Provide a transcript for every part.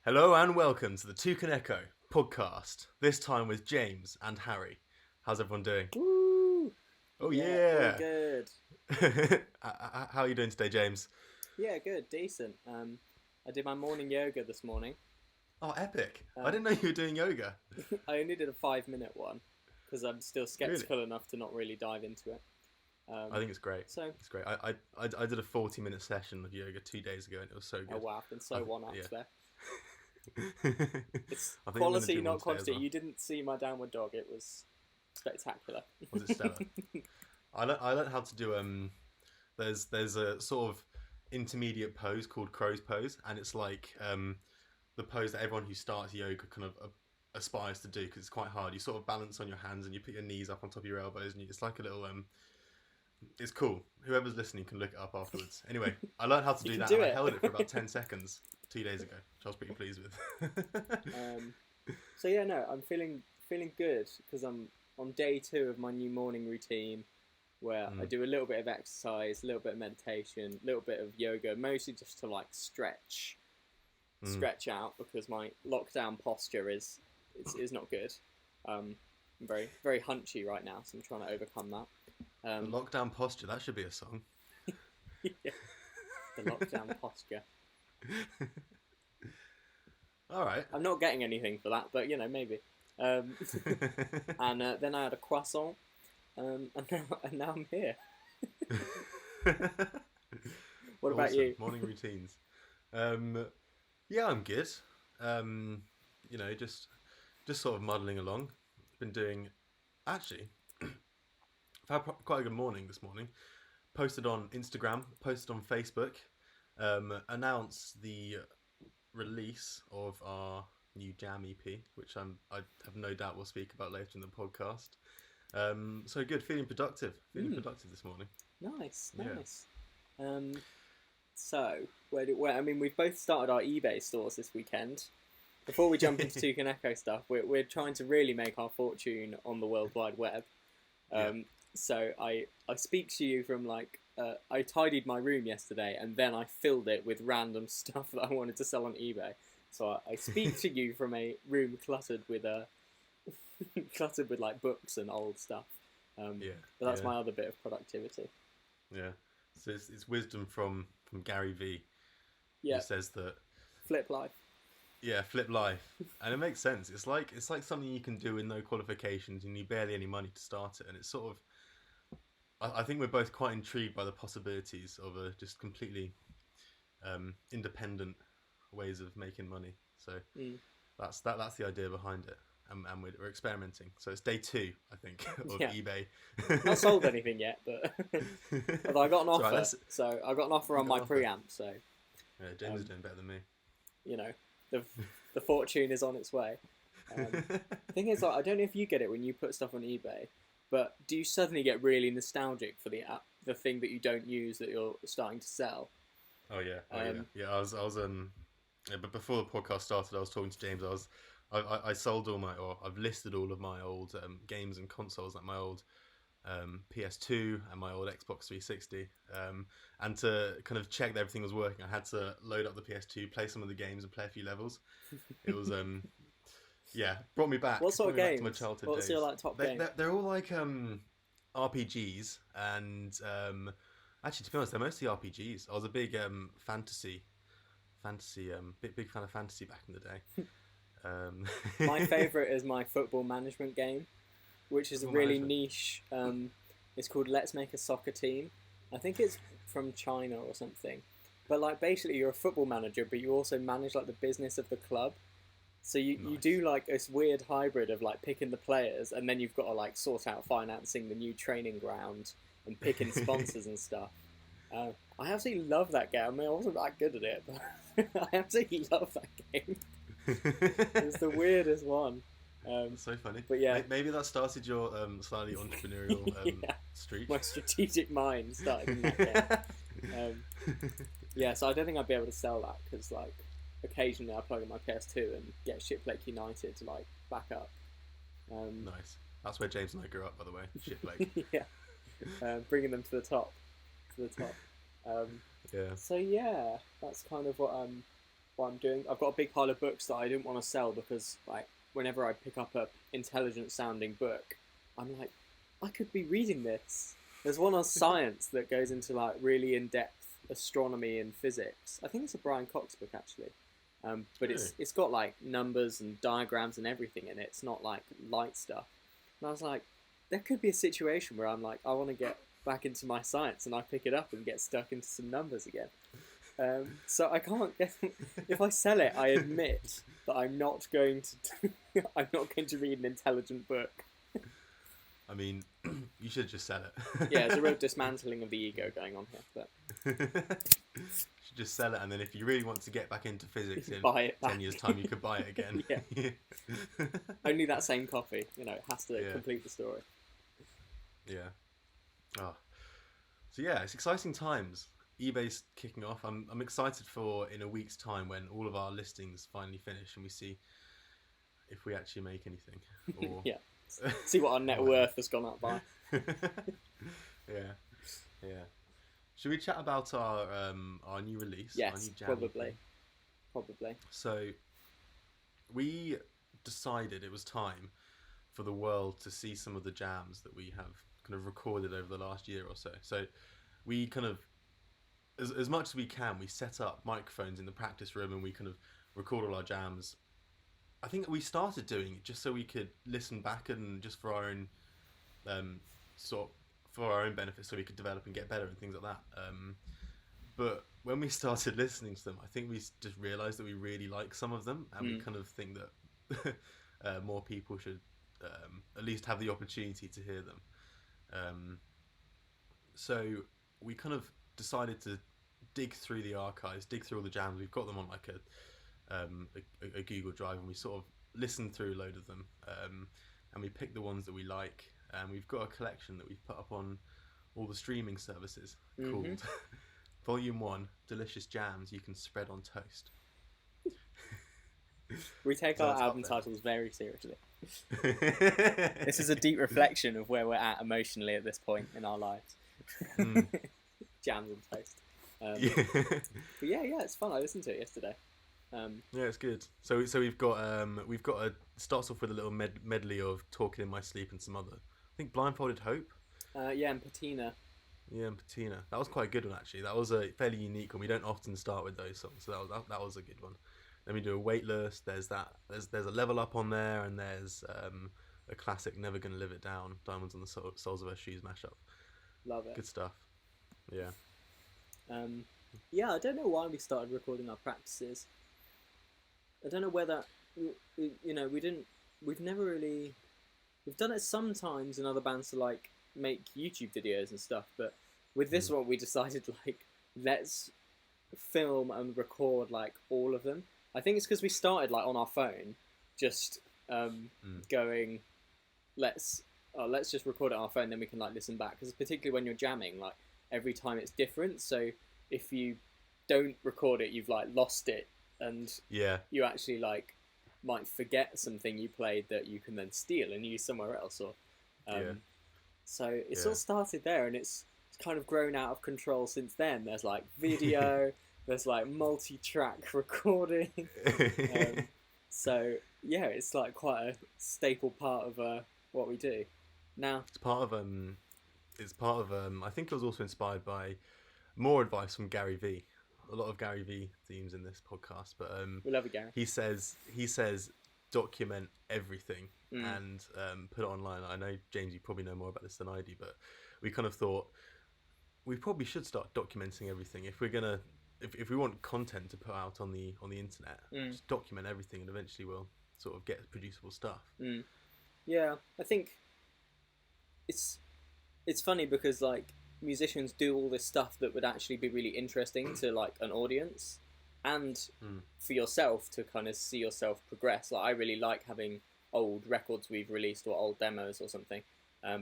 Hello and welcome to the Toucan Echo podcast. This time with James and Harry. How's everyone doing? Woo! Oh Yeah, all yeah. good. How are you doing today, James? Yeah, good, decent. I did my morning yoga this morning. Oh, epic! I Uh, didn't know you were doing yoga. I only did a 5 minute one because I'm still Really? skeptical enough to not really dive into it. I think it's great. So, It's great. I did a 40-minute session of yoga 2 days ago, and it was so oh good. wow, I've been so one up Yeah. there. It's I think I'm going to quality, do one not today as quantity. well. You didn't see my downward dog. It was spectacular. Was it stellar? I learned how to do There's a sort of intermediate pose called crow's pose, and it's like the pose that everyone who starts yoga kind of aspires to do because it's quite hard. You sort of balance on your hands and you put your knees up on top of your elbows, and it's like a little It's cool. Whoever's listening can look it up afterwards. Anyway, I learned how to You do can that, do and I it. held it for about 10 seconds 2 days ago, which I was pretty pleased with. So yeah, no, I'm feeling good because I'm on day 2 of my new morning routine, where I do a little bit of exercise, a little bit of meditation, a little bit of yoga, mostly just to like stretch out because my lockdown posture is not good. I'm very very hunchy right now, so I'm trying to overcome that. The lockdown posture, that should be a song. Yeah, the lockdown posture. All right. I'm not getting anything for that, but maybe. And then I had a croissant, and now I'm here. What about Awesome. you? Morning routines. Yeah, I'm good. Just sort of muddling along. Been doing actually. I've had quite a good morning this morning. Posted on Instagram, posted on Facebook, announced the release of our new Jam EP, which I have no doubt we'll speak about later in the podcast. So good, feeling productive this morning. Nice, Yeah. nice. So I mean, we've both started our eBay stores this weekend. Before we jump into Toucan Echo stuff, we're trying to really make our fortune on the World Wide Web. Yeah. So I speak to you from like I tidied my room yesterday and then I filled it with random stuff that I wanted to sell on eBay. So I speak to you from a room cluttered with cluttered with like books and old stuff. Yeah. But that's Yeah. my other bit of productivity. Yeah. So it's wisdom from Gary V. Yeah, Who says that flip life. flip life, and it makes sense. It's like something you can do with no qualifications and you barely any money to start it, and it's sort of. I think we're both quite intrigued by the possibilities of a just completely independent ways of making money. So that's the idea behind it, and we're experimenting. So it's day 2, I think, of Yeah. eBay. Not sold anything yet, but although I got an It's all offer, right, so I got an offer on got my an offer. preamp. So Yeah, James is doing better than me. the fortune is on its way. The thing is, like, I don't know if you get it when you put stuff on eBay, but do you suddenly get really nostalgic for the thing that you don't use that you're starting to sell? Oh yeah, yeah. I was yeah, but before the podcast started, I was talking to James. I sold I've listed all of my old games and consoles, like my old PS2 and my old Xbox 360. And to kind of check that everything was working, I had to load up the PS2, play some of the games, and play a few levels. It was yeah, brought me back. What sort of brought me back games? to my childhood What's days. your like top game? They're all like RPGs, and actually, to be honest, they're mostly RPGs. I was a big fantasy big fan of fantasy back in the day. My favourite is my football management game, which is a Football really management. niche. It's called Let's Make a Soccer Team. I think it's from China or something. But like basically you're a football manager, but you also manage like the business of the club. So you Nice. do like this weird hybrid of like picking the players, and then you've got to like sort out financing the new training ground and picking sponsors and stuff. I absolutely love that game. I mean, I wasn't that good at it, but I absolutely love that game. It's the weirdest one. So funny. But yeah. Maybe that started your slightly entrepreneurial Yeah. streak. My strategic mind started in that game. Yeah, so I don't think I'd be able to sell that because like occasionally I plug in my PS2 and get Shiplake United to like back up. Nice. That's where James and I grew up, by the way. Shiplake. Yeah, bringing them to the top. Yeah. Yeah. So yeah, that's kind of what what I'm doing. I've got a big pile of books that I didn't want to sell because, like, whenever I pick up a intelligent sounding book, I'm like, I could be reading this. There's one on science that goes into like really in depth astronomy and physics. I think it's a Brian Cox book actually, but it's got like numbers and diagrams and everything in it. It's not like light stuff. And I was like, there could be a situation where I'm like, I want to get back into my science, and I pick it up and get stuck into some numbers again. So I can't get. If I sell it, I admit that I'm not going to. I'm not going to read an intelligent book. I mean, you should just sell it. Yeah, there's a real dismantling of the ego going on here. But you should just sell it, and then if you really want to get back into physics in buy it 10 years' time, you could buy it again. Yeah. Only that same copy, it has to complete the story. Yeah. Oh. So yeah, it's exciting times. eBay's kicking off. I'm excited for in a week's time when all of our listings finally finish and we see if we actually make anything. Or yeah. See what our net worth has gone up by. Yeah. Should we chat about our new release? Yes, our new jam probably. So we decided it was time for the world to see some of the jams that we have kind of recorded over the last year or so. So we kind of, as much as we can, we set up microphones in the practice room and we kind of record all our jams. I think we started doing it just so we could listen back and just for our own for our own benefit, so we could develop and get better and things like that. But when we started listening to them, I think we just realised that we really like some of them, and we kind of think that more people should at least have the opportunity to hear them. So we kind of decided to dig through the archives, dig through all the jams. We've got them on like a Google Drive, and we sort of listened through a load of them, and we picked the ones that we like. And we've got a collection that we've put up on all the streaming services called Volume 1, Delicious Jams You Can Spread on Toast. We take our album titles very seriously. This is a deep reflection of where we're at emotionally at this point in our lives. Jams on toast. But yeah, it's fun. I listened to it yesterday. Yeah, it's good. So we've got a starts off with a little medley of Talking in My Sleep and some other. I think Blindfolded Hope. And Patina. Yeah, and Patina. That was quite a good one actually. That was a fairly unique one. We don't often start with those songs, so that was a good one. Then we do a Weightless. There's a Level Up on there, and there's a classic Never Gonna Live It Down. Diamonds on the Soles of Her Shoes mashup. Love it. Good stuff. Yeah. Yeah, I don't know why we started recording our practices. I don't know whether we've done it sometimes in other bands to like make YouTube videos and stuff, but with this one we decided like let's film and record like all of them. I think it's because we started like on our phone, just going let's just record it on our phone, then we can like listen back, because particularly when you're jamming, like every time it's different, so if you don't record it you've like lost it, and you actually like might forget something you played that you can then steal and use somewhere else, or so it sort of started there, and it's kind of grown out of control since then. There's like video, there's like multi-track recording, so yeah, it's like quite a staple part of what we do now. It's part of I think it was also inspired by more advice from Gary V. A lot of Gary V themes in this podcast, but we love it, Gary. He says document everything and put it online. I know, James, you probably know more about this than I do, but we kind of thought we probably should start documenting everything if we're gonna if we want content to put out on the internet. Just document everything, and eventually we'll sort of get producible stuff. Yeah, I think it's funny because like musicians do all this stuff that would actually be really interesting to like an audience, and for yourself to kind of see yourself progress. Like I really like having old records we've released or old demos or something,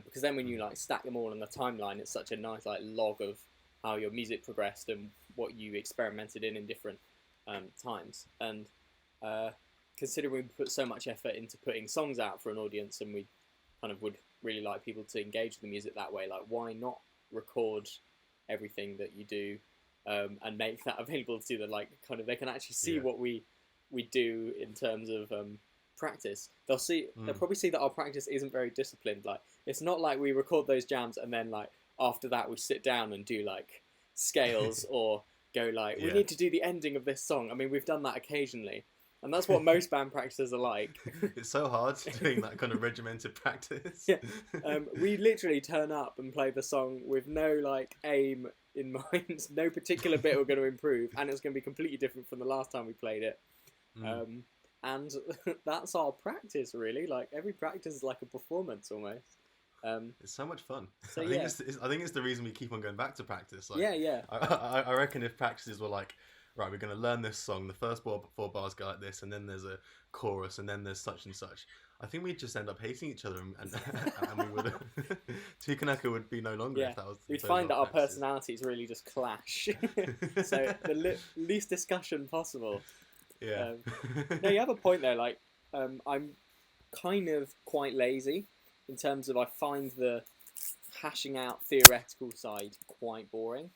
because then when you like stack them all on the timeline, it's such a nice like log of how your music progressed and what you experimented in different times. And considering we put so much effort into putting songs out for an audience, and we kind of would really like people to engage with the music that way, like why not record everything that you do and make that available to them. Like, kind of, they can actually see what we do in terms of practice. They'll probably see that our practice isn't very disciplined. Like, it's not like we record those jams and then like after that we sit down and do like scales or go like we need to do the ending of this song. I mean, we've done that occasionally, and that's what most band practices are like. It's so hard doing that kind of regimented practice. We literally turn up and play the song with no like aim in mind, no particular bit we're going to improve, and it's going to be completely different from the last time we played it. And that's our practice, really. Like, every practice is like a performance almost. It's so much fun. So, I think it's the reason we keep on going back to practice. Like, yeah. I reckon if practices were like, right, we're going to learn this song, the first four bars go like this, and then there's a chorus, and then there's such and such, I think we'd just end up hating each other, and we would. Toucan Echo would be no longer if that was. We'd find that our personalities really just clash. So the least discussion possible. Yeah. No, you have a point there. Like, I'm kind of quite lazy in terms of I find the hashing out theoretical side quite boring,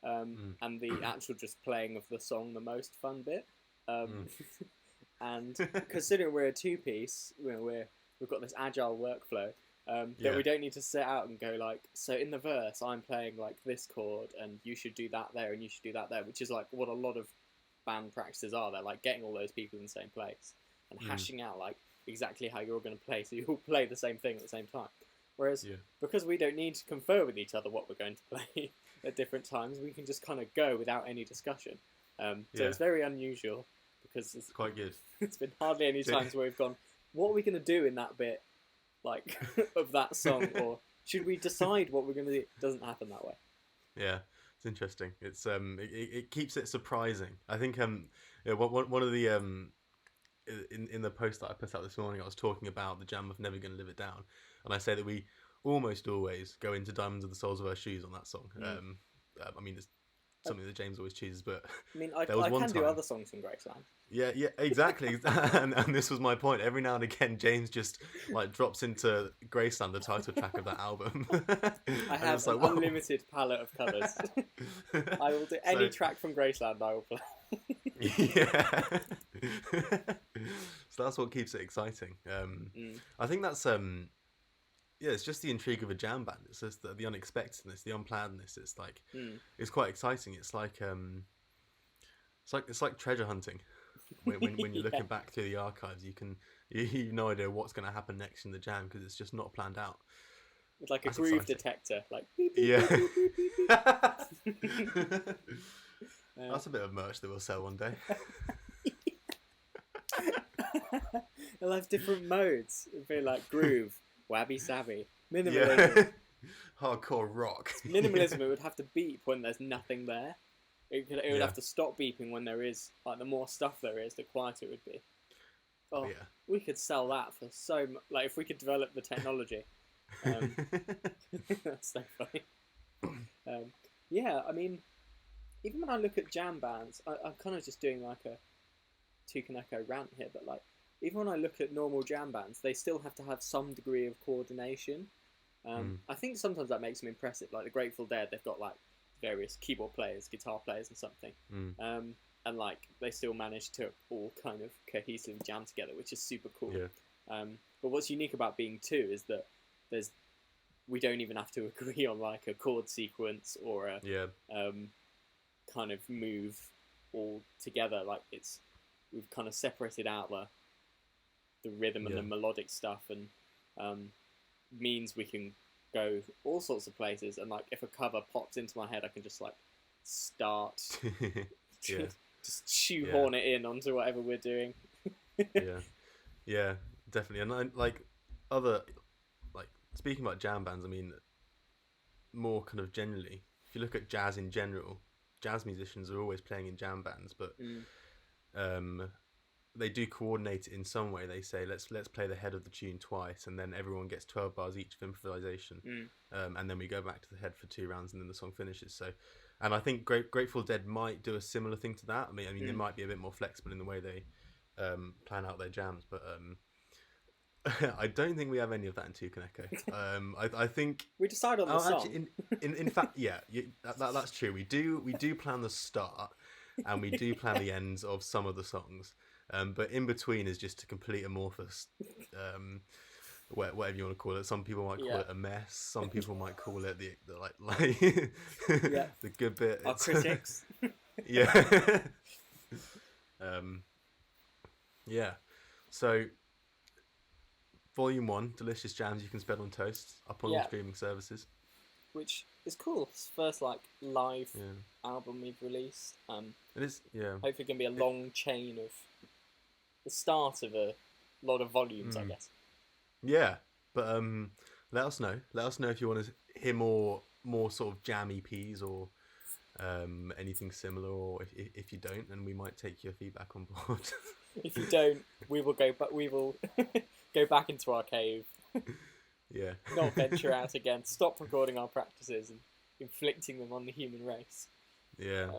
and the actual just playing of the song the most fun bit. And considering we're a two-piece, we've got this agile workflow that we don't need to sit out and go like, so in the verse I'm playing like this chord and you should do that there and you should do that there, which is like what a lot of band practices are. They're like getting all those people in the same place and hashing out like exactly how you're going to play, so you'll play the same thing at the same time. Whereas because we don't need to confer with each other what we're going to play at different times, we can just kind of go without any discussion. So it's very unusual because it's quite good. It's been hardly any times where we've gone, what are we going to do in that bit, like, of that song, or should we decide what we're going to do? It doesn't happen that way. Yeah, it's interesting. It's it keeps it surprising. I think one of the in the post that I put out this morning, I was talking about the jam of Never Gonna Live It Down, and I say that we almost always go into Diamonds of the Soles of Our Shoes on that song. I mean, it's something that James always chooses, but I mean, I can do other songs from Graceland. Yeah, exactly. and this was my point. Every now and again, James just like drops into Graceland, the title track of that album. I have an unlimited palette of covers. I will do any track from Graceland. I will play. Yeah. So that's what keeps it exciting. I think that's it's just the intrigue of a jam band. It's just the unexpectedness, the unplannedness. It's like it's quite exciting. It's like treasure hunting. When you're looking back through the archives, you have no idea what's going to happen next in the jam because it's just not planned out. With like a groove detector, like beep, beep, beep, beep, beep. That's a bit of merch that we'll sell one day. It'll have different modes. It'll be like groove, wabby savvy, minimalism, hardcore rock. Minimalism. It would have to beep when there's nothing there. It would have to stop beeping when there is, like, the more stuff there is, the quieter it would be. Oh, we could sell that for so much. Like, if we could develop the technology. That's so funny. I mean, even when I look at jam bands, I'm kind of just doing like a Toucan Echo rant here, but like, even when I look at normal jam bands, they still have to have some degree of coordination. I think sometimes that makes them impressive. Like the Grateful Dead, they've got like various keyboard players, guitar players and something, and like they still manage to all kind of cohesive jam together, which is super cool. But what's unique about being two is that we don't even have to agree on like a chord sequence or a kind of move all together. Like we've kind of separated out the rhythm and the melodic stuff, and means we can go all sorts of places, and like if a cover pops into my head, I can just like start just shoehorn it in onto whatever we're doing. Definitely. And like other, like speaking about jam bands, I mean more kind of generally, if you look at jazz in general, jazz musicians are always playing in jam bands, but they do coordinate it in some way. They say let's play the head of the tune twice, and then everyone gets 12 bars each of improvisation, and then we go back to the head for 2 rounds, and then the song finishes. So, and I think Grateful Dead might do a similar thing to that. I mean, they might be a bit more flexible in the way they plan out their jams, but I don't think we have any of that in Toucan Echo. I think. We decide on the Oh, song. actually, in fact, yeah, that's true. We do plan the start, and we do plan the ends of some of the songs. But in between is just a complete amorphous, whatever you want to call it. Some people might call Yeah. it a mess. Some people might call it the like Yeah. the good bit. Our critics. Yeah. um. Yeah. So, Volume 1, Delicious Jams You Can Spend on Toast, up on all Yeah. streaming services. Which is cool. It's the first like live Yeah. album we've released. It is, yeah. Hopefully, it can be a long chain of the start of a lot of volumes, I guess. Yeah, but let us know. Let us know if you want to hear more sort of jam EPs or anything similar, or if you don't, then we might take your feedback on board. If you don't, we will go. But we will go back into our cave. Yeah. Not venture out again. Stop recording our practices and inflicting them on the human race. Yeah.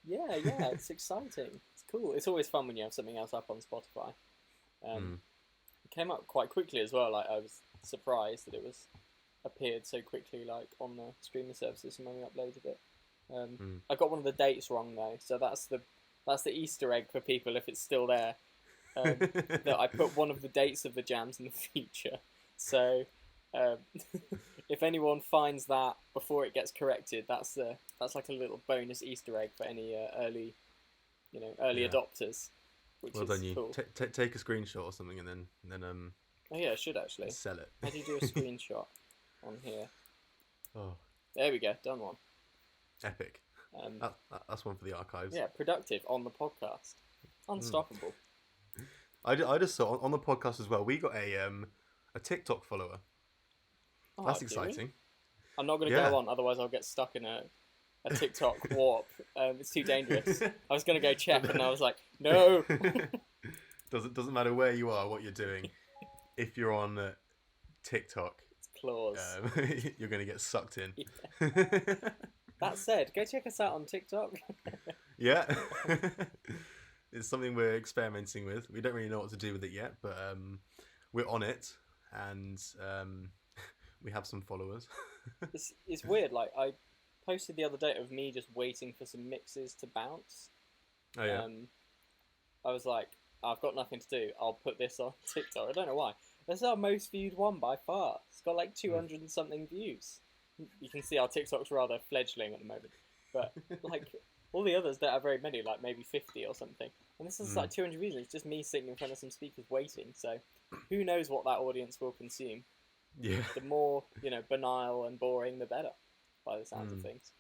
Yeah, it's exciting. It's cool. It's always fun when you have something else up on Spotify. It came up quite quickly as well. Like I was surprised that it was appeared so quickly, like on the streaming services when we uploaded it. I got one of the dates wrong though, so that's the Easter egg for people if it's still there. That I put one of the dates of the jams in the future. So if anyone finds that before it gets corrected, that's like a little bonus Easter egg for any early adopters. Which Well is done, you. cool. Take a screenshot or something, and then Oh yeah, I should actually sell it. How do you do a screenshot on here? Oh, There we go, done one. epic. That's one for the archives. Yeah, productive on the podcast. Unstoppable. I just saw on the podcast as well. We got a TikTok follower. Oh, That's do we? exciting. I'm not going to go on, otherwise I'll get stuck in a TikTok warp. It's too dangerous. I was going to go check, and I was like, no. Doesn't matter where you are, what you're doing. If you're on TikTok, It's claws. you're going to get sucked in. Yeah. That said, go check us out on TikTok. Yeah. It's something we're experimenting with. We don't really know what to do with it yet, but we're on it, and we have some followers. It's weird. Like I posted the other day of me just waiting for some mixes to bounce. Oh yeah. I was like, I've got nothing to do. I'll put this on TikTok. I don't know why. That's our most viewed one by far. It's got like 200 and something views. You can see our TikTok's rather fledgling at the moment, but like all the others don't have very many, like maybe 50 or something. And this is like 200 views. It's just me sitting in front of some speakers waiting. So who knows what that audience will consume? Yeah. The more banal and boring, the better, by the sounds of things.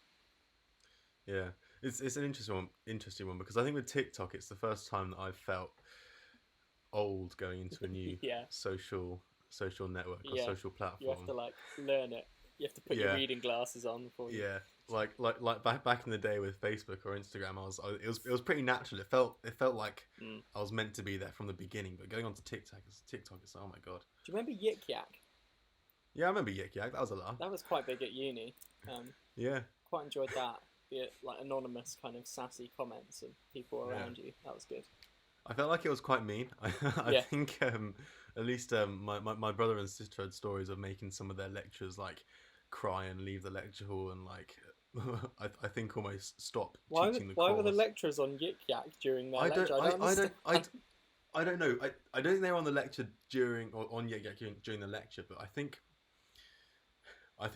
Yeah, it's an interesting one because I think with TikTok, it's the first time that I've felt old going into a new social network or social platform. You have to like learn it. You have to put your reading glasses on before you. Yeah, like back in the day with Facebook or Instagram, it was pretty natural. It felt like I was meant to be there from the beginning. But going on to TikTok, it's oh my god. Do you remember Yik Yak? Yeah, I remember Yik Yak. That was a laugh. That was quite big at uni. Yeah. Quite enjoyed that. The like anonymous kind of sassy comments of people around you. That was good. I felt like it was quite mean. I think at least my brother and sister had stories of making some of their lecturers like cry and leave the lecture hall and like I think almost stop teaching the course. Why were the lecturers on Yik Yak during their lecture? I don't know. I don't think they were on the lecture during or on Yik Yak during the lecture, but I think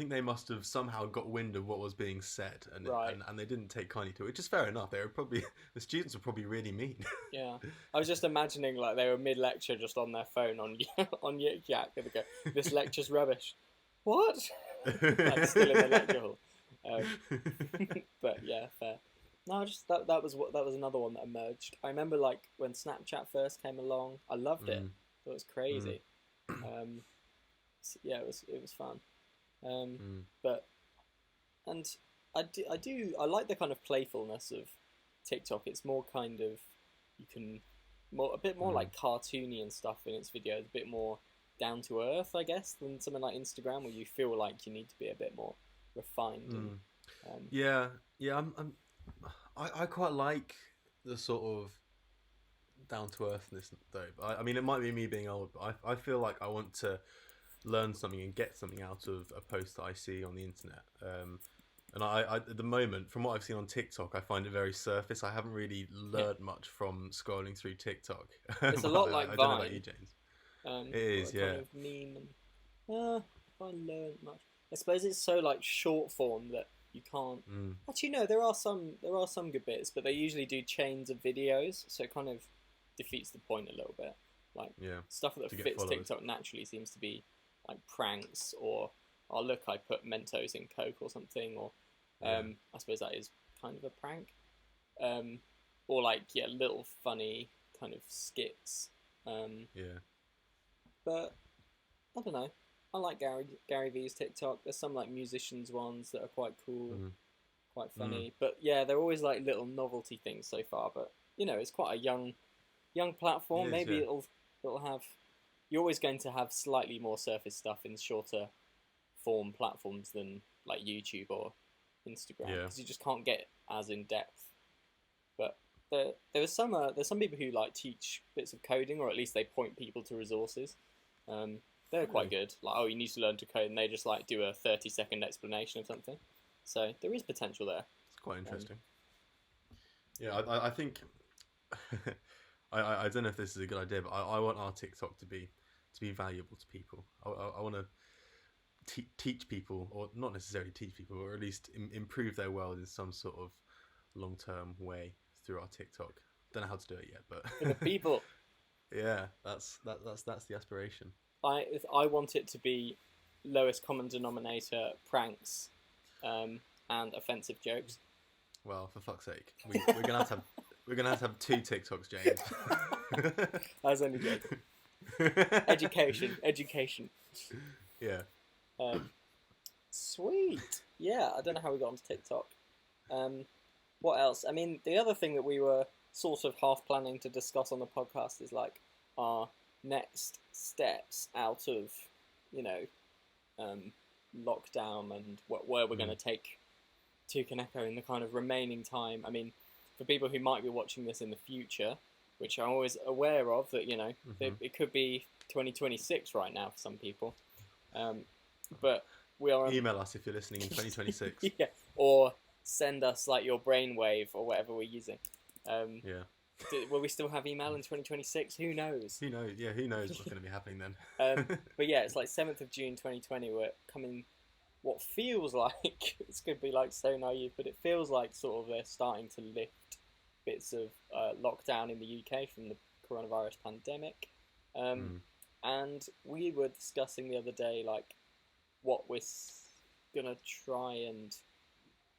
they must have somehow got wind of what was being said, and they didn't take kindly to it. Which is fair enough. They were probably the students were probably really mean. Yeah, I was just imagining like they were mid lecture, just on their phone on Yik Yak, and they go, "This lecture's rubbish." What? Like still in the lecture hall. But yeah, fair. No, just that was another one that emerged. I remember like when Snapchat first came along, I loved it. It was crazy. Yeah, it was fun. But I like the kind of playfulness of TikTok. It's more kind of a bit more like cartoony and stuff in its videos, a bit more down to earth, I guess, than something like Instagram where you feel like you need to be a bit more refined. Yeah. I quite like the sort of down to earthness though. I mean, it might be me being old, but I feel like I want to learn something and get something out of a post that I see on the internet. And I at the moment, from what I've seen on TikTok, I find it very surface. I haven't really learned much from scrolling through TikTok. It's a lot like I Vine. don't know about you, James. It is, Kind of meme and if I learned much, I suppose it's so like short form that you can't. Actually, no, there are some good bits, but they usually do chains of videos, so it kind of defeats the point a little bit. Like stuff that fits TikTok naturally seems to be like pranks or oh look, I put Mentos in Coke or something, or I suppose that is kind of a prank, or like little funny kind of skits. But I don't know. I like Gary V's TikTok. There's some like musicians ones that are quite cool, quite funny. But yeah, they're always like little novelty things so far. But you know, it's quite a young platform. Maybe it'll have. You're always going to have slightly more surface stuff in shorter form platforms than like YouTube or Instagram because you just can't get as in depth. But there's some people who like teach bits of coding, or at least they point people to resources. They're quite good. Like, oh, you need to learn to code, and they just like do a 30-second explanation of something. So there is potential there. It's quite interesting. I think I don't know if this is a good idea, but I want our TikTok to be valuable to people. I want to teach people, or not necessarily teach people, or at least improve their world in some sort of long-term way through our TikTok. Don't know how to do it yet, but for the people. Yeah, that's the aspiration. I want it to be lowest common denominator pranks, and offensive jokes. Well, for fuck's sake, we're gonna have to have 2 TikToks, James. I was only joking. Education. Yeah. Sweet. Yeah, I don't know how we got onto TikTok. What else? I mean, the other thing that we were sort of half planning to discuss on the podcast is like our next steps out of, lockdown and where we're going to take Toucan Echo in the kind of remaining time. I mean, for people who might be watching this in the future, which I'm always aware of, that, it could be 2026 right now for some people. But we are... Email us if you're listening in 2026. Yeah, or send us like your brainwave or whatever we're using. Will we still have email in 2026? Who knows? Who knows? Yeah, who knows what's going to be happening then? But yeah, it's like 7th of June 2020. We're coming. What feels like it's going to be like so naive, but it feels like sort of they're starting to lift bits of lockdown in the UK from the coronavirus pandemic. And we were discussing the other day like what we're gonna try and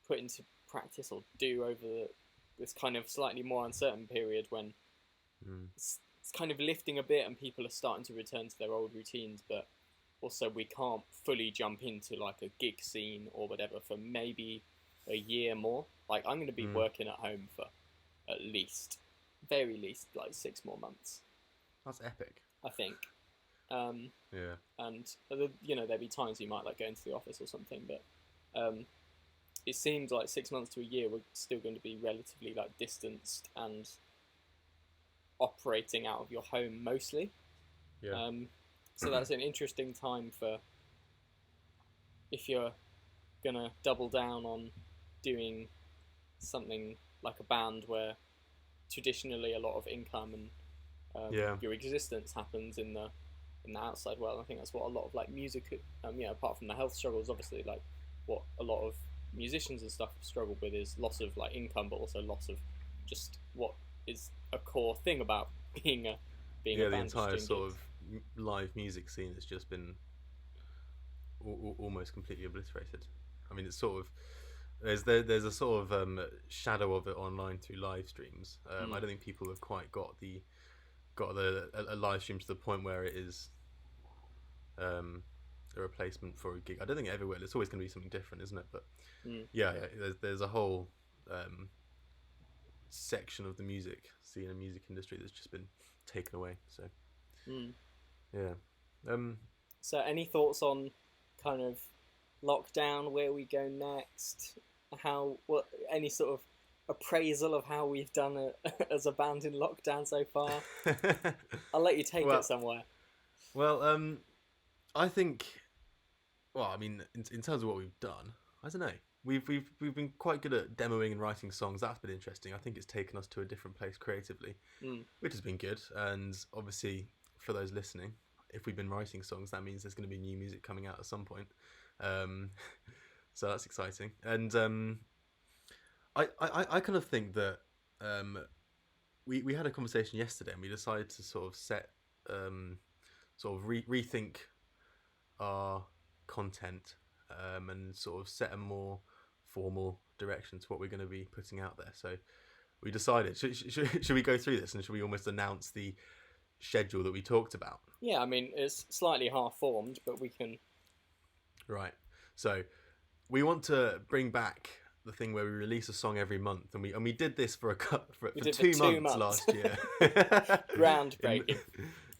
put into practice or do over this kind of slightly more uncertain period when it's kind of lifting a bit and people are starting to return to their old routines, but also we can't fully jump into like a gig scene or whatever for maybe a year more. Like I'm going to be working at home for at least, very least, like 6 more months. That's epic. I think. And there'll be times you might like go into the office or something, but it seems like 6 months to a year we're still going to be relatively like distanced and operating out of your home mostly. So that's an interesting time for if you're gonna double down on doing something like a band where traditionally a lot of income and your existence happens in the outside world. I think that's what a lot of like music, apart from the health struggles, obviously, like what a lot of musicians and stuff have struggled with is loss of like income, but also loss of just what is a core thing about being a band. The entire sort of live music scene has just been almost completely obliterated. I mean, it's sort of there's a sort of shadow of it online through live streams. I don't think people have quite got a live stream to the point where it is a replacement for a gig. I don't think everywhere. It's always going to be something different, isn't it? But there's a whole section of the music scene and music industry that's just been taken away. So so any thoughts on kind of lockdown, where we go next, any sort of appraisal of how we've done it as a band in lockdown so far. I'll let you take well, it somewhere. well, I think. Well, I mean, in terms of what we've done, I don't know. We've been quite good at demoing and writing songs. That's been interesting. I think it's taken us to a different place creatively, which has been good. And obviously, for those listening, if we've been writing songs, that means there's going to be new music coming out at some point. Um, so that's exciting. And I kind of think that we had a conversation yesterday, and we decided to sort of rethink our content and sort of set a more formal direction to what we're going to be putting out there. So we decided, should we go through this, and should we almost announce the schedule that we talked about? Yeah, I mean, it's slightly half-formed, but we can... Right. So we want to bring back the thing where we release a song every month, and we did this for 2 months last year. Groundbreaking.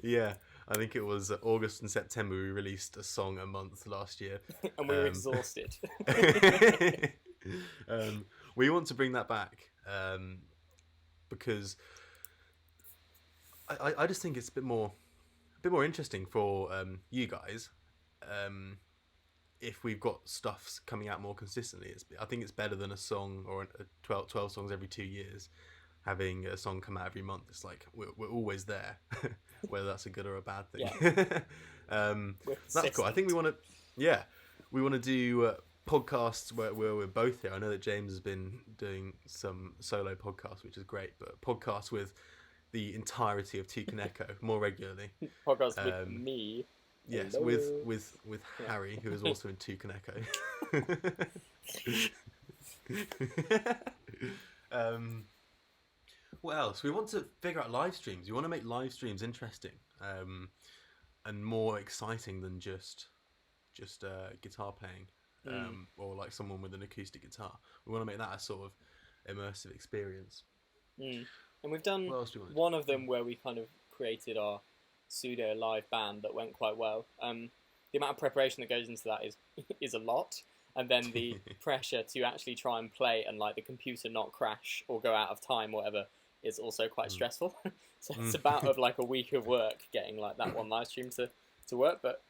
Yeah. I think it was August and September we released a song a month last year. And we were exhausted. We want to bring that back because I just think it's a bit more interesting for you guys if we've got stuff coming out more consistently. I think it's better than a song or 12 songs every 2 years. Having a song come out every month, it's like we're always there, whether that's a good or a bad thing. Yeah. That's cool. I think we want to do podcasts where we're both here. I know that James has been doing some solo podcasts, which is great, but podcasts with the entirety of Toucan Echo more regularly. Podcasts with me. Yes, Hello. with Harry, who is also in Toucan Echo. What else? We want to figure out live streams. We want to make live streams interesting and more exciting than just guitar playing or like someone with an acoustic guitar. We want to make that a sort of immersive experience. And we've done one of them where we kind of created our pseudo live band that went quite well. The amount of preparation that goes into that is a lot. And then the pressure to actually try and play and like the computer not crash or go out of time or whatever is also quite stressful. So it's about of like a week of work getting like that one live stream to work. But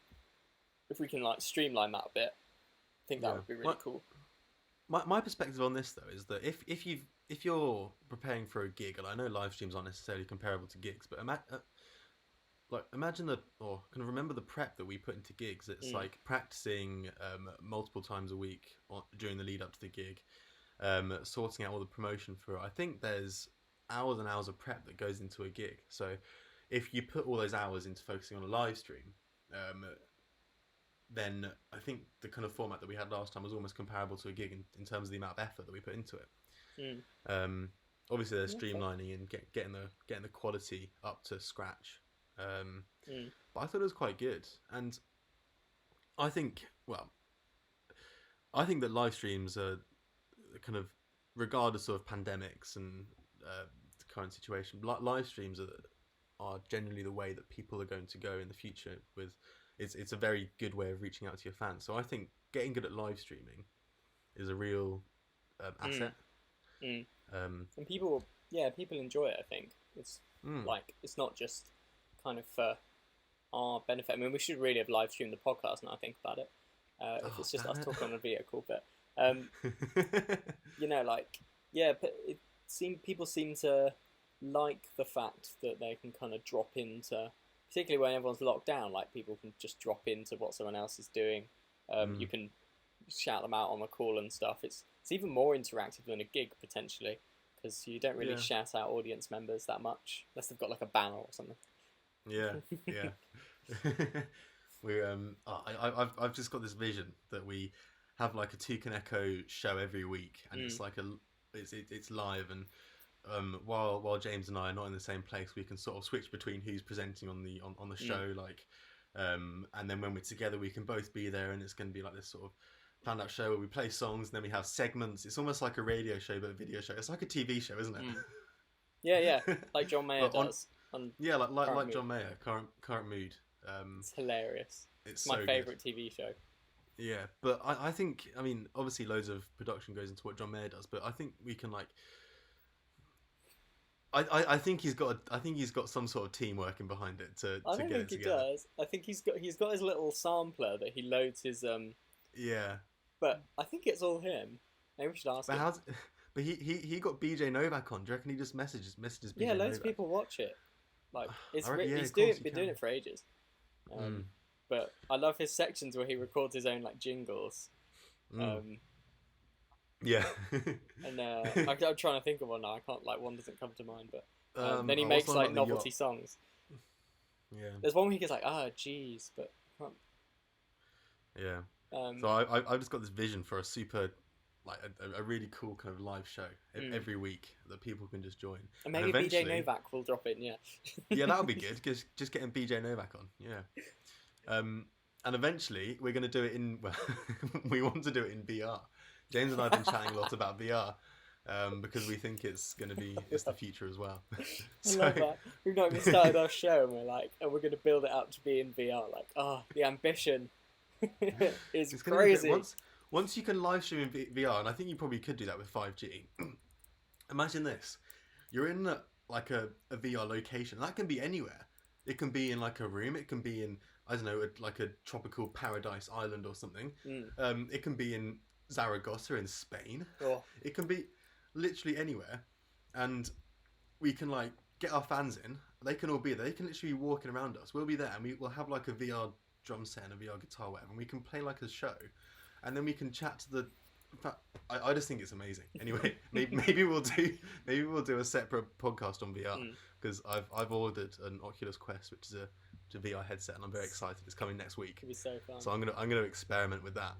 if we can like streamline that a bit, I think that would be really cool. My perspective on this though is that if you're preparing for a gig, and I know live streams aren't necessarily comparable to gigs, but imagine remember the prep that we put into gigs. It's like practicing multiple times a week during the lead up to the gig, sorting out all the promotion for it. I think there's hours and hours of prep that goes into a gig. So if you put all those hours into focusing on a live stream, then I think the kind of format that we had last time was almost comparable to a gig in terms of the amount of effort that we put into it. Obviously, there's streamlining and getting the quality up to scratch. But I thought it was quite good, and I think that live streams are kind of, regardless of pandemics and the current situation, live streams are generally the way that people are going to go in the future. It's a very good way of reaching out to your fans. So I think getting good at live streaming is a real asset. And people enjoy it. I think it's like it's not just kind of for our benefit. I mean, we should really have live streamed the podcast now I think about it. If it's just us talking on a video call, but but people seem to like the fact that they can kind of drop into, particularly when everyone's locked down, like people can just drop into what someone else is doing. You can shout them out on the call and stuff. It's even more interactive than a gig potentially, because you don't really shout out audience members that much unless they've got like a banner or something. Yeah. I've just got this vision that we have like a Toucan Echo show every week, and it's like it's live, and while James and I are not in the same place, we can sort of switch between who's presenting on the show, and then when we're together, we can both be there, and it's going to be like this sort of planned out show where we play songs, and then we have segments. It's almost like a radio show, but a video show. It's like a TV show, isn't it? Yeah, like John Mayer does. Like John Mayer, current mood. It's hilarious. It's my so favourite TV show. Yeah, but I think, I mean, obviously loads of production goes into what John Mayer does, but I think we can like I think he's got some sort of team working behind it to I don't get think it he together. does. I think he's got his little sampler that he loads his Yeah, But I think it's all him. Maybe we should ask but him. how's but he got BJ Novak on. Do you reckon he just messages Yeah, BJ loads of Novak? people watch it. Like Yeah, he's of course you been doing can. it for ages. Mm. But I love his sections where he records his own like jingles. Mm. Um, Yeah. and I'm trying to think of one now. I can't like one doesn't come to mind. But then he what's makes one like about the novelty yacht? songs. Yeah. There's one where he gets like geez, but I can't. Yeah. Um, So I just got this vision for a super, like a really cool kind of live show every week that people can just join. and maybe eventually, BJ Novak will drop in. Yeah. yeah, that would be good. Just getting BJ Novak on. Yeah. And eventually we're going to do it in. Well, we want to do it in VR. James and I have been chatting a lot about VR. Because we think it's going to be the future as well. I love that. We've not even started our show, and we're going to build it up to be in VR. Like, the ambition is it's crazy. Once you can live stream in VR, and I think you probably could do that with 5G. Imagine this: you're in a VR location. That can be anywhere. It can be in like a room. It can be in, I don't know, like a tropical paradise island or something. It can be in Zaragoza in Spain. Oh. It can be literally anywhere, and we can like get our fans in. They can all be there. They can literally be walking around us. We'll be there, and we'll have like a VR drum set and a VR guitar, whatever, and we can play like a show, and then we can chat to the. In fact, I just think it's amazing. Anyway, maybe we'll do a separate podcast on VR because I've ordered an Oculus Quest, which is a VR headset, and I'm very excited. It's coming next week. It'll be so fun. So I'm gonna experiment with that.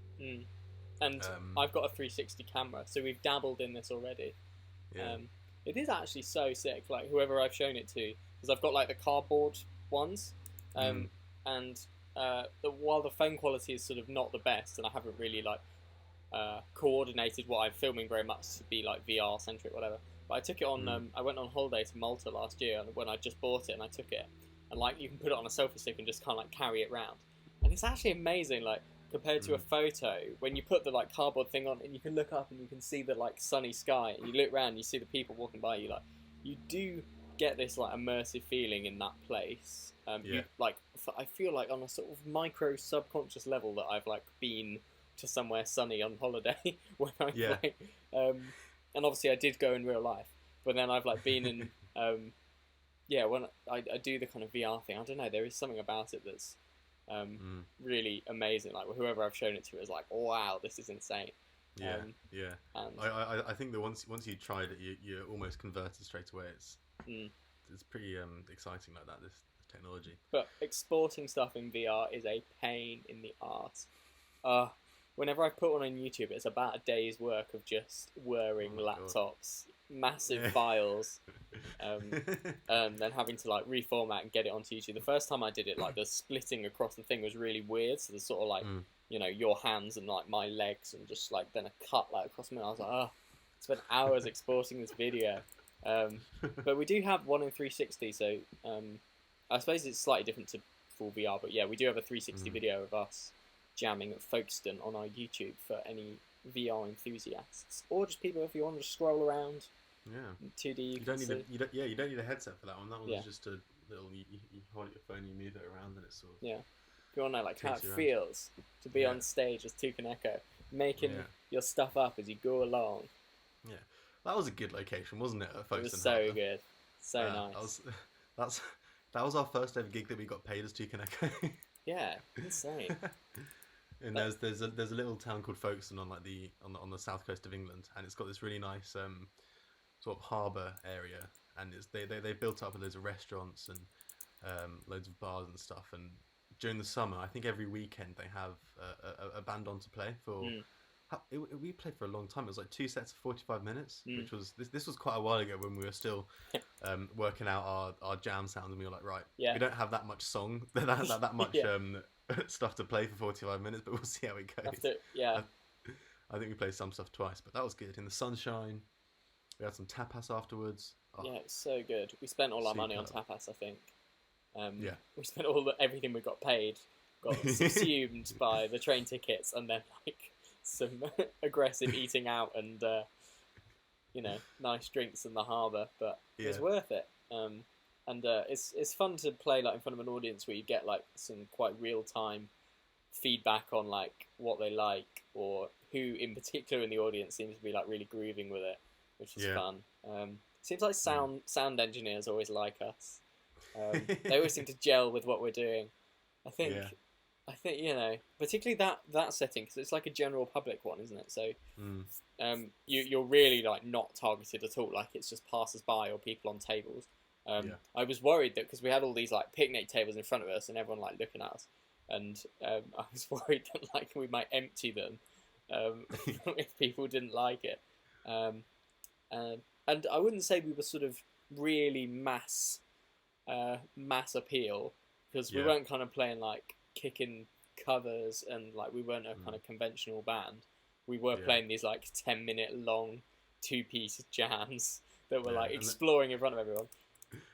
And I've got a 360 camera, so we've dabbled in this already. Yeah. It is actually so sick. Like whoever I've shown it to, because I've got like the cardboard ones, and while the phone quality is sort of not the best, and I haven't really like coordinated what I'm filming very much to be like VR centric, whatever. But I took it on. I went on holiday to Malta last year, and when I just bought it, and I took it, and like you can put it on a selfie stick and just kind of like carry it around, and it's actually amazing. Like. Compared to a photo, when you put the like cardboard thing on and you can look up and you can see the like sunny sky, and you look around and you see the people walking by you, like you do get this like immersive feeling in that place. You, like I feel like on a sort of micro subconscious level that I've like been to somewhere sunny on holiday when I play. And obviously I did go in real life, but then I've like been in when I do the kind of VR thing. I don't know, there is something about it that's really amazing. Like whoever I've shown it to is like, wow, this is insane. And I think that once you tried it, you're almost converted straight away. It's pretty exciting like that, this technology. But exporting stuff in VR is a pain in the arse. Whenever I put one on YouTube, it's about a day's work of just whirring laptops, massive files, and then having to like reformat and get it onto YouTube. The first time I did it, like the splitting across the thing was really weird. So there's sort of like, your hands and like my legs, and just like then a cut like across me. I was like, I spent hours exporting this video. But we do have one in 360, so I suppose it's slightly different to full VR. But yeah, we do have a 360 video of us jamming at Folkestone on our YouTube for any VR enthusiasts, or just people if you want to just scroll around. 2D. You don't need a headset for that one. That one's just a little. You hold your phone, you move it around, and it's sort of. Yeah. If you want to know like how it feels to be on stage as Toucan Echo, making your stuff up as you go along. Yeah, that was a good location, wasn't it? At Folkestone it was so Harbour? Good, so nice. That was our first ever gig that we got paid as Toucan Echo. Yeah, insane. And there's a little town called Folkestone on like on the south coast of England, and it's got this really nice sort of harbour area, and they built up loads of restaurants and loads of bars and stuff. And during the summer, I think every weekend they have a band on to play for. We played for a long time. It was like 2 sets of 45 minutes, which was this was quite a while ago when we were still working out our jam sounds, and we were like, right, we don't have that much song, that much stuff to play for 45 minutes, but we'll see how it goes. I think we played some stuff twice, but that was good. In the sunshine, we had some tapas afterwards. It's so good. We spent all our money on tapas, I think. We spent everything we got paid, got subsumed by the train tickets, and then like some aggressive eating out and nice drinks in the harbour, but it was Yeah. worth it. And it's fun to play like in front of an audience where you get like some quite real time feedback on like what they like, or who in particular in the audience seems to be like really grooving with it, which is Yeah. fun. Seems like sound engineers always like us. They always seem to gel with what we're doing. I think Yeah. I think particularly that setting, because it's like a general public one, isn't it? So you're really like not targeted at all. Like it's just passers by or people on tables. I was worried that because we had all these like picnic tables in front of us and everyone like looking at us, and I was worried that like we might empty them if people didn't like it. And I wouldn't say we were sort of really mass appeal, because we weren't kind of playing like kicking covers, and like we weren't a kind of conventional band. We were playing these like 10-minute long 2-piece jams that were like exploring in front of everyone.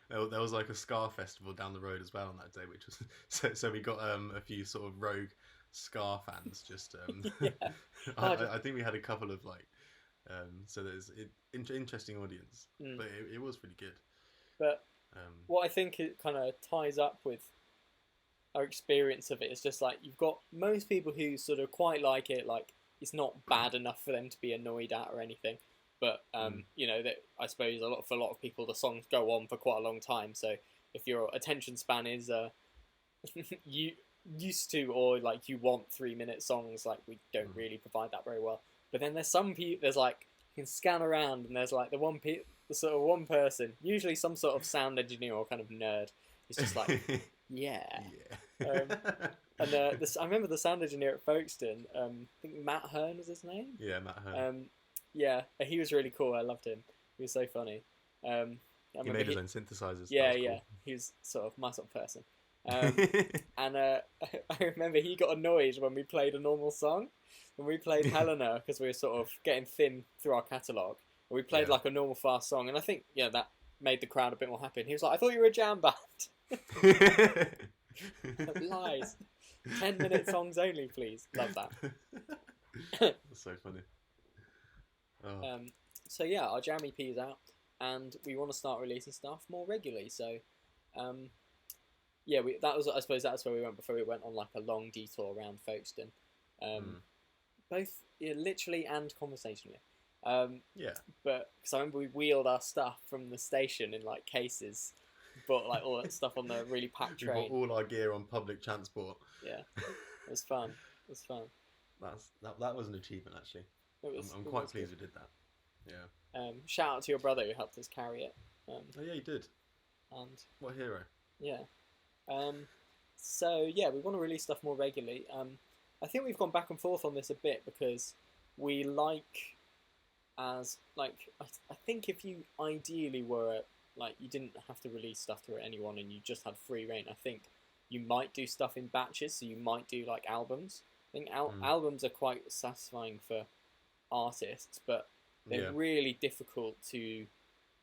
There was like a ska festival down the road as well on that day, which was so we got a few sort of rogue ska fans. Just I think we had a couple of like so there's interesting audience, but it was pretty good. But what I think it kind of ties up with our experience of it is just like you've got most people who sort of quite like it, like it's not bad enough for them to be annoyed at or anything. But that I suppose for a lot of people the songs go on for quite a long time. So if your attention span is you used to, or like you want 3-minute songs, like we don't really provide that very well. But then there's some people, there's like you can scan around and there's like the sort of one person, usually some sort of sound engineer or kind of nerd, who's just like yeah. And I remember the sound engineer at Folkestone, I think Matt Hearn was his name. Yeah, Matt Hearn. Yeah, he was really cool. I loved him. He was so funny. He made his own synthesizers. Yeah, yeah. Cool. He was sort of my sort of person. And I remember he got annoyed when we played a normal song. When we played Helena, because we were sort of getting thin through our catalogue. We played like a normal fast song, and I think that made the crowd a bit more happy. And he was like, "I thought you were a jam band." Lies. 10-minute songs only, please. Love that. That's so funny. Oh. So yeah, our jam EP is out, and we want to start releasing stuff more regularly. So, I suppose that's where we went before we went on like a long detour around Folkestone, both literally and conversationally. But because I remember we wheeled our stuff from the station in like cases, bought like all that stuff on the really packed train. We bought all our gear on public transport. Yeah, it was fun. It was fun. That was an achievement actually. I'm quite pleased we did that. Yeah. Shout out to your brother who helped us carry it. Oh yeah, he did. And what a hero. Yeah. So yeah, we want to release stuff more regularly. I think we've gone back and forth on this a bit because we like, I think if you ideally were like you didn't have to release stuff to anyone and you just had free reign, I think you might do stuff in batches. So you might do like albums. I think albums are quite satisfying for artists, but they're really difficult to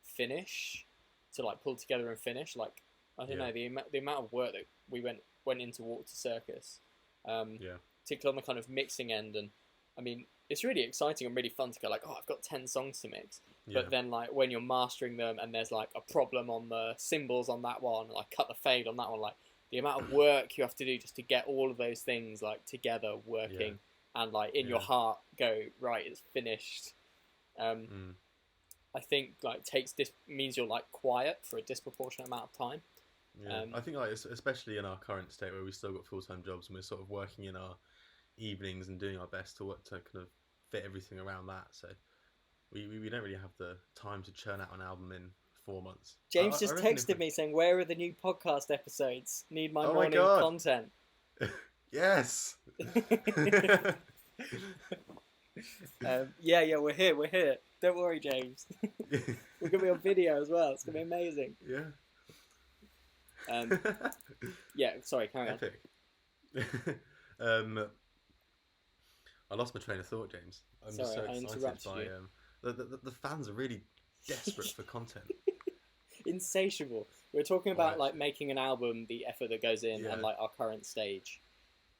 finish, to like pull together and finish. Like I don't know the amount of work that we went into Walk to Circus, particularly on the kind of mixing end, and I mean it's really exciting and really fun to go like, oh, I've got 10 songs to mix, but then like when you're mastering them and there's like a problem on the cymbals on that one, like cut the fade on that one, like the amount of work you have to do just to get all of those things like together working and like in your heart go right, it's finished. I think like means you're like quiet for a disproportionate amount of time. I think like especially in our current state where we've still got full-time jobs and we're sort of working in our evenings and doing our best to kind of fit everything around that. So we don't really have the time to churn out an album in 4 months. James just texted me saying, "Where are the new podcast episodes? Need my morning content." Yes. Yeah, we're here. Don't worry, James. We're gonna be on video as well. It's gonna be amazing. Yeah. Yeah. Sorry, carry on. I lost my train of thought, James. I'm sorry, just so I excited by you. The fans are really desperate for content. Insatiable. We're talking about like making an album, the effort that goes in, and like our current stage.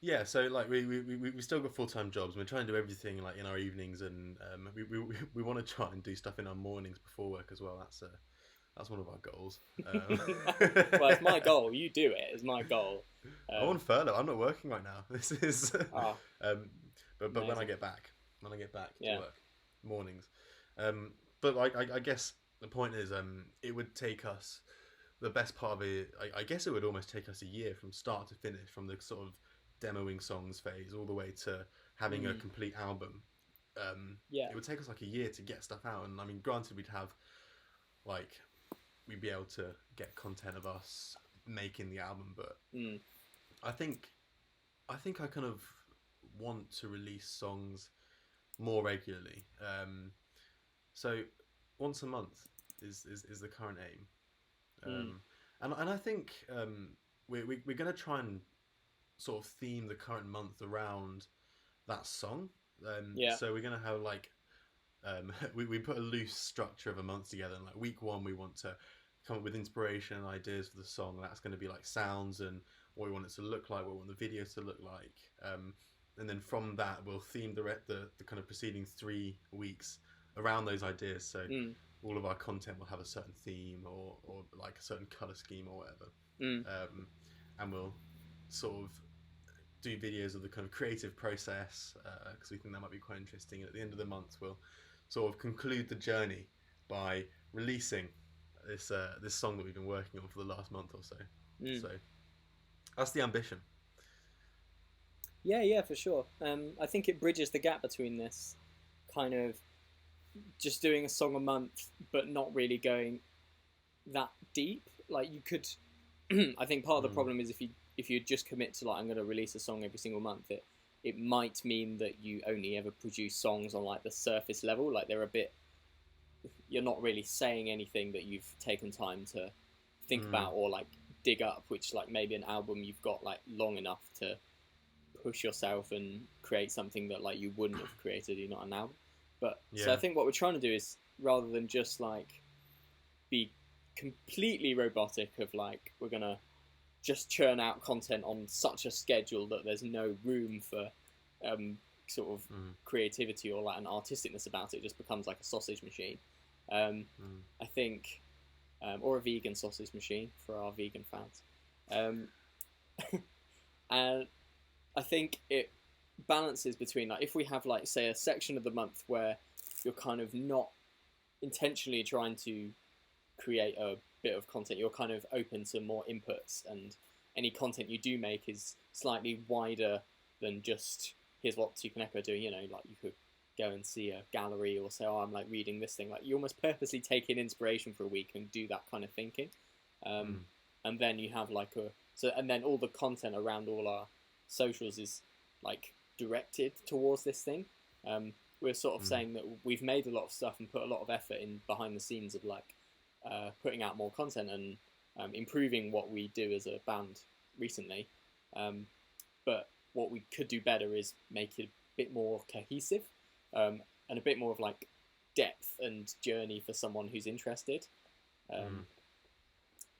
Yeah, so like we still got full-time jobs. We're trying to do everything like in our evenings, and we want to try and do stuff in our mornings before work as well. That's one of our goals. Well, it's my goal. You do it. It's my goal. I'm on furlough. I'm not working right now. This is, Oh, um, but when I amazing. get back, to Yeah. work, mornings. But I guess the point is, it would take us the best part of it. I guess it would almost take us a year from start to finish, from the sort of demoing songs phase all the way to having a Mm. complete album. Yeah. It would take us like a year to get stuff out, and I mean, granted, like we'd be able to get content of us making the album, but Mm. I think I kind of want to release songs more regularly. So once a month is the current aim, Mm. and I think we're going to try and sort of theme the current month around that song. Yeah. So we're going to have like we put a loose structure of a month together, and like week one we want to come up with inspiration and ideas for the song. That's going to be like sounds and what we want it to look like, what we want the video to look like, and then from that we'll theme the kind of preceding 3 weeks around those ideas. So Mm. all of our content will have a certain theme or like a certain color scheme or whatever, Mm. and we'll sort of do videos of the kind of creative process because we think that might be quite interesting. And at the end of the month, we'll sort of conclude the journey by releasing this song that we've been working on for the last month or so. Mm. So that's the ambition. Yeah, yeah, for sure. I think it bridges the gap between this kind of just doing a song a month, but not really going that deep. Like you could, I think part of the Mm. problem is if you just commit to like I'm going to release a song every single month, it might mean that you only ever produce songs on like the surface level. Like they're a bit, you're not really saying anything that you've taken time to think Mm. about or like dig up, which like maybe an album you've got like long enough to push yourself and create something that like you wouldn't have created you not an album. But so I Yeah. think what we're trying to do is rather than just like be completely robotic of like we're gonna just churn out content on such a schedule that there's no room for sort of Mm. creativity or like an artisticness about it. It just becomes like a sausage machine. Mm. I think, or a vegan sausage machine for our vegan fans. Um, and I think it balances between like if we have like say a section of the month where you're kind of not intentionally trying to create a bit of content, you're kind of open to more inputs, and any content you do make is slightly wider than just here's what Toucan Echo are doing. You know, like you could go and see a gallery or say, oh, I'm like reading this thing. Like you almost purposely take in inspiration for a week and do that kind of thinking, Mm. and then you have like a so, and then all the content around all our socials is like directed towards this thing. We're sort of Mm. saying that we've made a lot of stuff and put a lot of effort in behind the scenes of like putting out more content and improving what we do as a band recently. But what we could do better is make it a bit more cohesive and a bit more of like depth and journey for someone who's interested.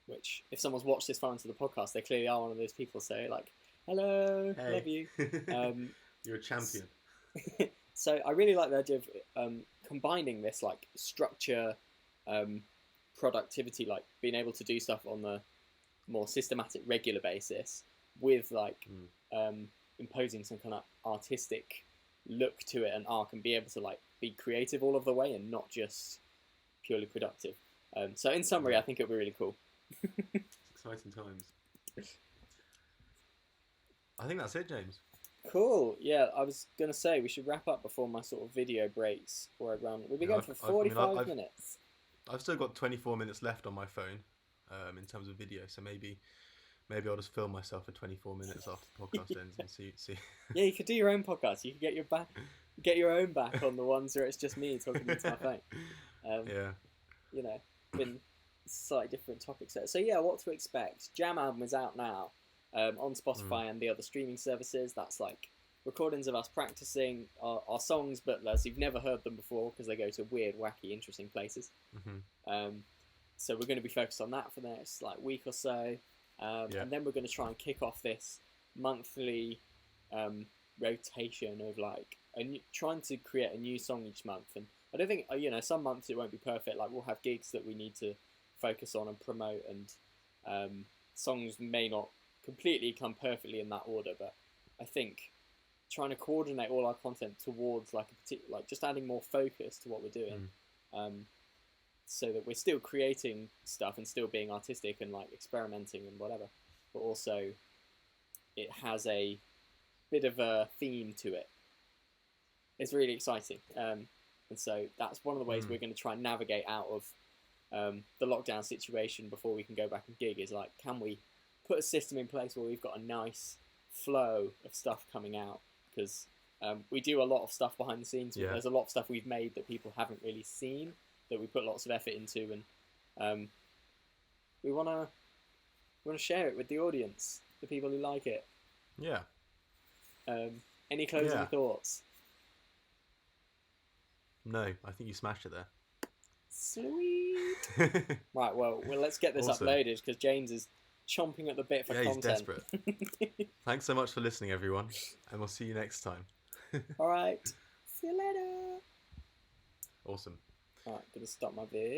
Which, if someone's watched this far into the podcast, they clearly are one of those people. So, like, hello, Hey. love you. You're a champion. So I really like the idea of combining this like structure, productivity, like being able to do stuff on the more systematic, regular basis with like imposing some kind of artistic look to it and arc, and be able to like be creative all of the way and not just purely productive. So in summary, I think it'll be really cool. Exciting times. I think that's it, James. Cool. Yeah, I was gonna say we should wrap up before my sort of video breaks or around. We've been going for 45 minutes. I've still got 24 minutes left on my phone, in terms of video. So maybe I'll just film myself for 24 minutes after the podcast ends and see. Yeah, you could do your own podcast. You could get your own back on the ones where it's just me talking into my phone. Yeah. You know, been slightly different topics there. So yeah, what to expect? Jam album is out now. On Spotify and the other streaming services. That's like recordings of us practicing our songs, but as you've never heard them before because they go to weird, wacky, interesting places. So we're going to be focused on that for the next like week or so, and then we're going to try and kick off this monthly rotation of like trying to create a new song each month. And I don't think some months it won't be perfect. Like we'll have gigs that we need to focus on and promote, and songs may not completely come perfectly in that order. But I think trying to coordinate all our content towards like a particular, like just adding more focus to what we're doing, so that we're still creating stuff and still being artistic and like experimenting and whatever, but also it has a bit of a theme to it. It's really exciting, and so that's one of the ways we're going to try and navigate out of the lockdown situation before we can go back and gig. Is like, can we put a system in place where we've got a nice flow of stuff coming out? Because we do a lot of stuff behind the scenes. Yeah. There's a lot of stuff we've made that people haven't really seen, that we put lots of effort into, and we want to share it with the audience, the people who like it. Yeah. Any closing thoughts? No, I think you smashed it there. Sweet. Right, well, let's get this uploaded, because James is chomping at the bit for content. He's desperate. Thanks so much for listening, everyone, and we'll see you next time. All right. See you later. Awesome. All right, gonna stop my vid.